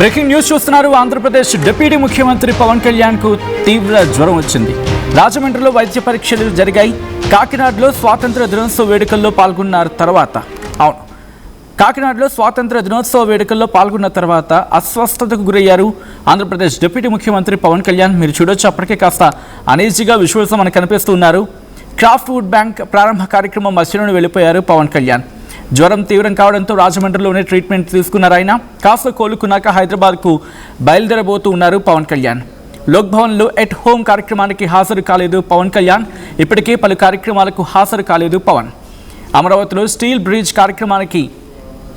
Breaking news చూస్తున్నారు. Andhra Pradesh deputy ముఖ్యమంత్రి పవన్ కళ్యాణ్ కు తీవ్ర జ్వరం వచ్చింది. రాజమండ్రిలో వైద్య పరీక్షలు జరిగాయి. కాకినాడలో స్వాతంత్ర దినోత్సవ వేడుకల్లో పాల్గొన్న తర్వాత అస్వస్థతకు గురయ్యారు ఆంధ్రప్రదేశ్ డిప్యూటీ ముఖ్యమంత్రి పవన్ కళ్యాణ్. మీరు చూడొచ్చు, అప్పటికే కాస్త అనీజీగా విజువల్స్ మనకు కనిపిస్తున్నారు. క్రాఫ్ట్ వుడ్ బ్యాంక్ ప్రారంభ కార్యక్రమం మధ్యలోనే వెళ్ళిపోయారు పవన్ కళ్యాణ్. జ్వరం తీవ్రం కావడంతో రాజమండ్రిలోనే ట్రీట్మెంట్ తీసుకున్నారు ఆయన. కాస్త కోలుకున్నాక హైదరాబాద్కు బయలుదేరబోతూ ఉన్నారు పవన్ కళ్యాణ్. లోక్ భవన్లో ఎట్ హోమ్ కార్యక్రమానికి హాజరు కాలేదు పవన్ కళ్యాణ్. ఇప్పటికే పలు కార్యక్రమాలకు హాజరు కాలేదు పవన్. అమరావతిలో స్టీల్ బ్రిడ్జ్ కార్యక్రమానికి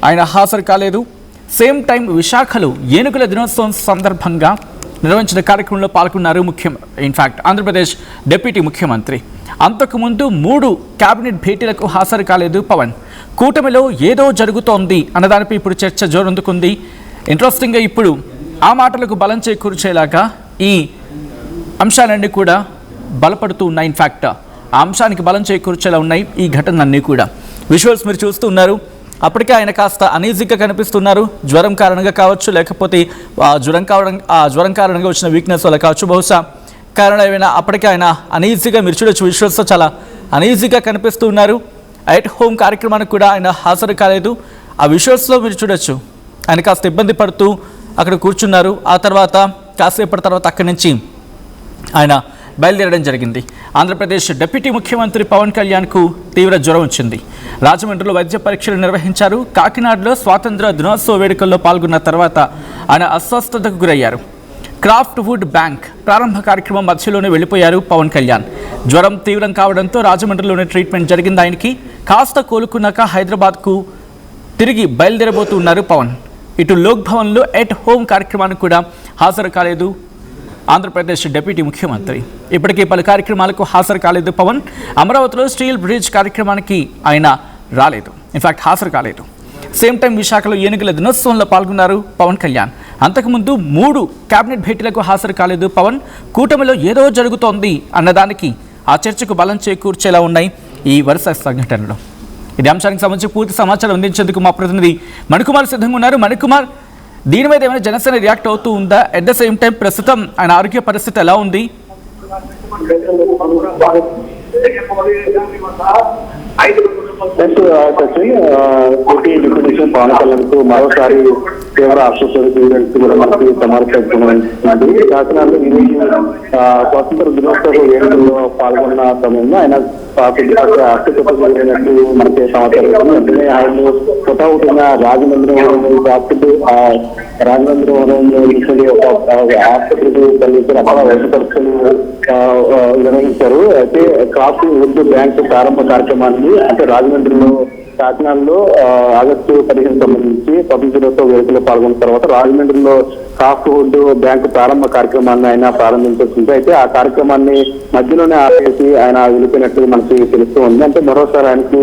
ఆయన హాజరు కాలేదు. సేమ్ టైం విశాఖలో ఏనుగుల దినోత్సవం సందర్భంగా నిర్వహించిన కార్యక్రమంలో పాల్గొన్నారు ఆంధ్రప్రదేశ్ డిప్యూటీ ముఖ్యమంత్రి. అంతకుముందు 3 కేబినెట్ భేటీలకు హాజరు కాలేదు పవన్. కూటమిలో ఏదో జరుగుతోంది అన్నదానిపై ఇప్పుడు చర్చ జోరందుకుంది. ఇంట్రెస్టింగ్గా ఇప్పుడు ఆ మాటలకు బలం చేకూర్చేలాగా ఈ అంశాలన్నీ కూడా బలపడుతూ ఉన్నాయి. ఆ అంశానికి బలం చేకూర్చేలా ఉన్నాయి ఈ ఘటనలన్నీ కూడా. విజువల్స్ మీరు చూస్తూ ఉన్నారు. అప్పటికే ఆయన కాస్త అనీజీగా కనిపిస్తున్నారు. జ్వరం కారణంగా కావచ్చు, లేకపోతే జ్వరం కారణంగా వచ్చిన వీక్నెస్ వల్ల కావచ్చు, బహుశా కారణం ఏమైనా అప్పటికే ఆయన అనీజీగా మీరు చూడొచ్చు. విజువల్స్తో చాలా అనీజీగా కనిపిస్తూ ఉన్నారు. ఎట్ హోమ్ కార్యక్రమానికి కూడా ఆయన హాజరు కాలేదు. ఆ విజువల్స్లో మీరు చూడొచ్చు, ఆయన కాస్త ఇబ్బంది పడుతూ అక్కడ కూర్చున్నారు. ఆ తర్వాత కాసేపటి తర్వాత అక్కడి నుంచి ఆయన బయలుదేరడం జరిగింది. ఆంధ్రప్రదేశ్ డిప్యూటీ ముఖ్యమంత్రి పవన్ కళ్యాణ్కు తీవ్ర జ్వరం వచ్చింది. రాజమండ్రిలో వైద్య పరీక్షలు నిర్వహించారు. కాకినాడలో స్వాతంత్ర దినోత్సవ వేడుకల్లో పాల్గొన్న తర్వాత ఆయన అస్వస్థతకు గురయ్యారు. క్రాఫ్ట్ వుడ్ బ్యాంక్ ప్రారంభ కార్యక్రమం మధ్యలోనే వెళ్ళిపోయారు పవన్ కళ్యాణ్. జ్వరం తీవ్రం కావడంతో రాజమండ్రిలోనే ట్రీట్మెంట్ జరిగింది ఆయనకి. కాస్త కోలుకున్నాక హైదరాబాద్కు తిరిగి బయలుదేరబోతూ ఉన్నారు పవన్. ఇటు లోక్ భవన్లో ఎట్ హోమ్ కార్యక్రమానికి కూడా హాజరు కాలేదు ఆంధ్రప్రదేశ్ డిప్యూటీ ముఖ్యమంత్రి. ఇప్పటికే పలు కార్యక్రమాలకు హాజరు కాలేదు పవన్. అమరావతిలో స్టీల్ బ్రిడ్జ్ కార్యక్రమానికి ఆయన హాజరు కాలేదు. సేమ్ టైం విశాఖలో ఏనుగుల దినోత్సవంలో పాల్గొన్నారు పవన్ కళ్యాణ్. అంతకుముందు 3 కేబినెట్ భేటీలకు హాజరు కాలేదు పవన్. కూటమిలో ఏదో జరుగుతోంది అన్నదానికి ఆ చర్చకు బలం చేకూర్చేలా ఉన్నాయి ఈ వరుస సంఘటనలు. ఇది అంశానికి సంబంధించి పూర్తి సమాచారం అందించేందుకు మా ప్రతినిధి మణికుమార్ సిద్ధంగా ఉన్నారు. మణికుమార్, దీని మీద ఏమైనా జనసేన రియాక్ట్ అవుతూ ఉందా? అట్ ద సేమ్ టైం ప్రస్తుతం ఆయన ఆరోగ్య పరిస్థితి ఎలా ఉంది? పవన్ కళ్యాణ్ కు మరోసారి తీవ్ర అస్వస్థతకు కూడా మనకి సమాచారం. కాకినాడలో స్వాతంత్ర దినోత్సవ వేడుకల్లో పాల్గొన్న సమయంలో ఆయన అస్వస్థతకు గురైనట్టు మనకి సమాచారం. వెంటనే ఆయన కొత్తవుతున్న రాజమండ్రి ఆసుపత్రికి తరలించి అక్కడ వైద్య పరీక్షలు నిర్వహించారు. అయితే కాఫీ వుడ్ బ్యాంక్ ప్రారంభ కార్యక్రమాన్ని అంటే రాజమండ్రిలో కాకినాడలో ఆగస్టు 15 సంబంధించి స్వాతంత్ర దినోత్సవ వేడుకలో పాల్గొన్న తర్వాత రాజమండ్రిలో క్రాఫ్ట్ వుడ్ బ్యాంక్ ప్రారంభ కార్యక్రమాన్ని ఆయన ప్రారంభించాల్సింది. అయితే ఆ కార్యక్రమాన్ని మధ్యలోనే ఆపేసి ఆయన వెళ్ళిపోయినట్టు మనకి తెలుస్తూ ఉంది. అంటే మరోసారి ఆయనకు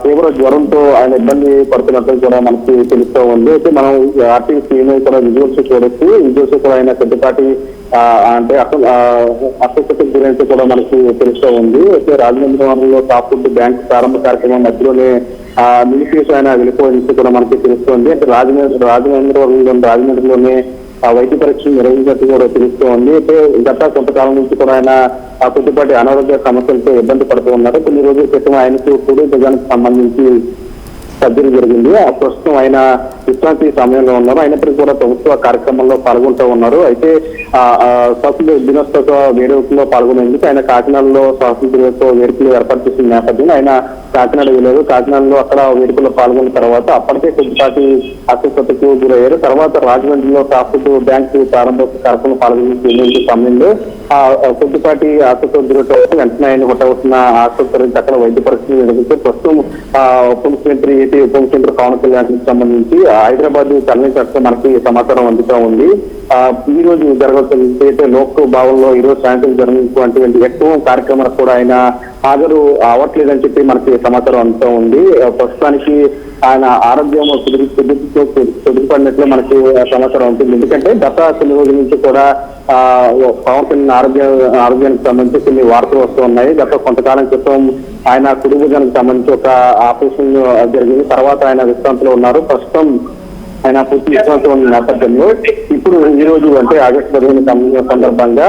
తీవ్ర జ్వరంతో ఆయన ఇబ్బంది పడుతున్నట్టు కూడా మనకి తెలుస్తూ ఉంది. అయితే మనం ఆర్టీవీ స్క్రీన్ కూడా విజువల్స్ చూడొచ్చు. విజువల్స్ కూడా ఆయన పెద్దపాటి అంటే అస్వస్థతకు గురించి కూడా మనకి తెలుస్తూ ఉంది. అయితే రాజమండ్రిలో క్రాఫ్ట్ వుడ్ బ్యాంక్ ప్రారంభ కార్యక్రమం మధ్యలోనే నిలిపేసి ఆయన వెళ్ళిపోయినట్టు కూడా మనకి తెలుస్తోంది. అంటే రాజమండ్రిలోనే వైద్య పరీక్షలు నిర్వహించినట్టు కూడా తెలుస్తూ ఉంది. అయితే గత కొంతకాలం నుంచి కూడా ఆయన కొద్దిపాటి అనారోగ్య సమస్యలతో ఇబ్బంది పడుతూ ఉన్నారు. కొన్ని రోజుల క్రితం ఆయనకు పొడి భుజానికి సంబంధించి సర్జరీ జరిగింది. ప్రస్తుతం ఆయన విశ్రాంతి సమయంలో ఉన్నారు. అయినప్పటికీ కూడా ప్రభుత్వ కార్యక్రమంలో పాల్గొంటూ ఉన్నారు. అయితే స్వాతంత్ర దినోత్సవ వేడుకల్లో పాల్గొనేందుకు ఆయన కాకినాడలో స్వాతంత్ర దినోత్సవ వేడుకలు ఏర్పాటు చేసిన నేపథ్యంలో ఆయన కాకినాడ వెళ్ళారు. కాకినాడలో అక్కడ వేడుకల్లో పాల్గొన్న తర్వాత అప్పటికే కొద్దిపాటి అస్వస్థతకు గురయ్యారు. తర్వాత రాజమండ్రిలో క్రాఫ్ట్ బ్యాంక్ ప్రారంభ కార్యక్రమం పాల్గొనే సమయంలో కొద్దిపాటి అస్వస్థత గురవుతూ వెంటనే ఆయన కొట్టవలసిన ఆసుపత్రికి అక్కడ వైద్య పరీక్షలు నిర్వహించారు. ప్రస్తుతం ఉప ముఖ్యమంత్రి పవన్ కళ్యాణ్ కి సంబంధించి హైదరాబాద్ తరలించడం మనకి సమాచారం అందుతూ ఉంది. ఈ రోజు జరగవలసిన లోక్ భవన్లో ఈ రోజు సాయంత్రం జరిగినటువంటి ఎక్కువ కార్యక్రమాలకు కూడా ఆయన హాజరు అవ్వట్లేదని చెప్పి మనకి సమాచారం అందుతూ ఉంది. ప్రస్తుతానికి ఆయన ఆరోగ్యం కుదిరిపడినట్లు మనకి సమాచారం ఉంటుంది. ఎందుకంటే గత కొన్ని రోజుల నుంచి కూడా పవన్ కళ్యాణ్ ఆరోగ్యానికి సంబంధించి కొన్ని వార్తలు వస్తూ ఉన్నాయి. గత కొంతకాలం క్రితం ఆయన కుడి భుజానికి సంబంధించి ఒక ఆపరేషన్ జరిగింది. తర్వాత ఆయన విశ్రాంతిలో ఉన్నారు. ప్రస్తుతం ఆయన పూర్తి విశ్వాసం ఉన్న నేపథ్యంలో ఇప్పుడు ఈ రోజు అంటే ఆగస్టు 15 సందర్భంగా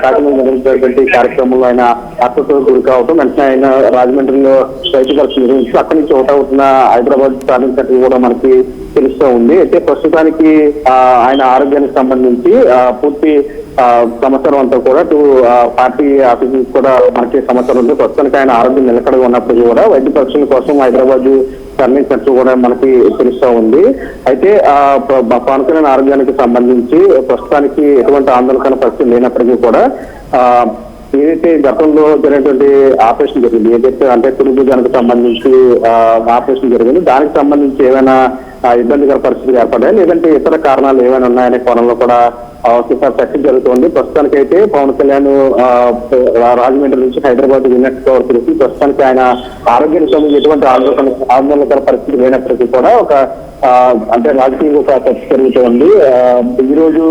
కాకినాడ నిర్వహించినటువంటి కార్యక్రమంలో ఆయన ఆత్మహత్యకు గురి కావడం వెంటనే ఆయన రాజమండ్రిలో రైతు పరీక్ష నిర్వహించి అక్కడి నుంచి అవుట్ అవుతున్న హైదరాబాద్ సాధించినట్టు కూడా మనకి తెలుస్తూ ఉంది. అయితే ప్రస్తుతానికి ఆయన ఆరోగ్యానికి సంబంధించి పూర్తి సంవత్సరం అంతా కూడా పార్టీ ఆఫీస్ కూడా మనకి సంవత్సరం ఉంది. ప్రస్తుతానికి ఆయన ఆరోగ్యం నిలకడగా ఉన్నప్పుడు కూడా వైద్య పరీక్షల కోసం హైదరాబాద్ తరలించినట్టు కూడా మనకి తెలుస్తూ ఉంది. అయితే పవన్ కళ్యాణ్ ఆరోగ్యానికి సంబంధించి ప్రస్తుతానికి ఎటువంటి ఆందోళన పరిస్థితి లేనప్పటికీ కూడా ఏదైతే గతంలో జరిగినటువంటి ఆపరేషన్ జరిగింది, ఏదైతే అంటే కుటుంబానికి సంబంధించి ఆపరేషన్ జరిగింది, దానికి సంబంధించి ఏమైనా ఇబ్బందికర పరిస్థితులు ఏర్పడ్డాయి లేదంటే ఇతర కారణాలు ఏమైనా ఉన్నాయనే కోణంలో కూడా చర్చ జరుగుతోంది. ప్రస్తుతానికైతే పవన్ కళ్యాణ్ రాజమండ్రి నుంచి హైదరాబాద్ విన్నట్టుగా తెలిసి ప్రస్తుతానికి ఆయన ఆరోగ్యానికి సంబంధించి ఎటువంటి ఆందోళనకర పరిస్థితి లేనప్పటికీ కూడా ఒక అంటే రాజకీయ ఒక చర్చ జరుగుతోంది. ఈ రోజు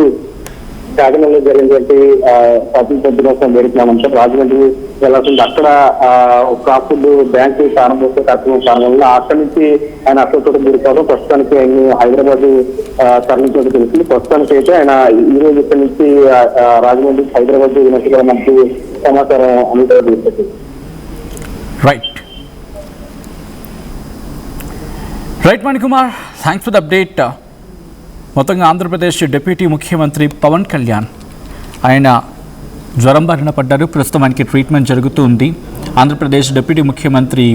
కాకినాడలో జరిగినటువంటి స్వాతంత్ర దినోత్సవం వేడుకలంటే రాజమండ్రి వెళ్ళాల్సింది. అక్కడ క్రాప్ ఫుడ్ బ్యాంకు ప్రారంభోత్సవ కార్యక్రమం కారణంగా అక్కడి నుంచి ఆయన అక్కడ గురికావడం ప్రస్తుతానికి ఆయన హైదరాబాద్ తరలించడం తెలిసింది. ప్రస్తుతానికి అయితే ఆయన ఈ రోజు ఇక్కడి నుంచి రాజమండ్రి హైదరాబాద్ వెళ్ళినట్టుగా మనకి సమాచారం అందుతుంది. Right Manikumar, thanks for the update. మొత్తంగా ఆంధ్రప్రదేశ్ డిప్యూటీ ముఖ్యమంత్రి పవన్ కళ్యాణ్ ఆయన జ్వరం బారిన పడ్డారు. ప్రస్తుతం ఆయనకి ట్రీట్మెంట్ జరుగుతూ ఉంది. ఆంధ్రప్రదేశ్ డిప్యూటీ ముఖ్యమంత్రి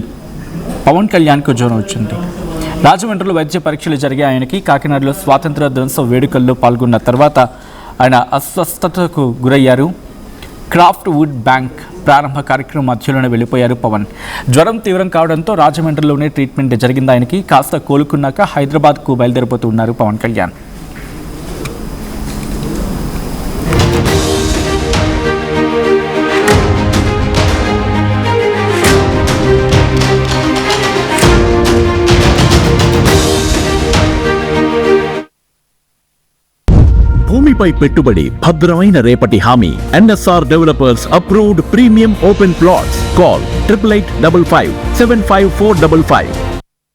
పవన్ కళ్యాణ్కు జ్వరం వచ్చింది. రాజమండ్రిలో వైద్య పరీక్షలు జరిగే ఆయనకి కాకినాడలో స్వాతంత్ర దినోత్సవ వేడుకల్లో పాల్గొన్న తర్వాత ఆయన అస్వస్థతకు గురయ్యారు. క్రాఫ్ట్ వుడ్ బ్యాంక్ ప్రారంభ కార్యక్రమం మధ్యలోనే వెళ్ళిపోయారు పవన్. జ్వరం తీవ్రం కావడంతో రాజమండ్రిలోనే ట్రీట్మెంట్ జరిగింది ఆయనకి. కాస్త కోలుకున్నాక హైదరాబాద్కు బయలుదేరిపోతున్నారు పవన్ కళ్యాణ్. భూమిపై పెట్టుబడి భద్రమైన రేపటి హామీ. NSR developers approved premium open plots. Call 8855 75455.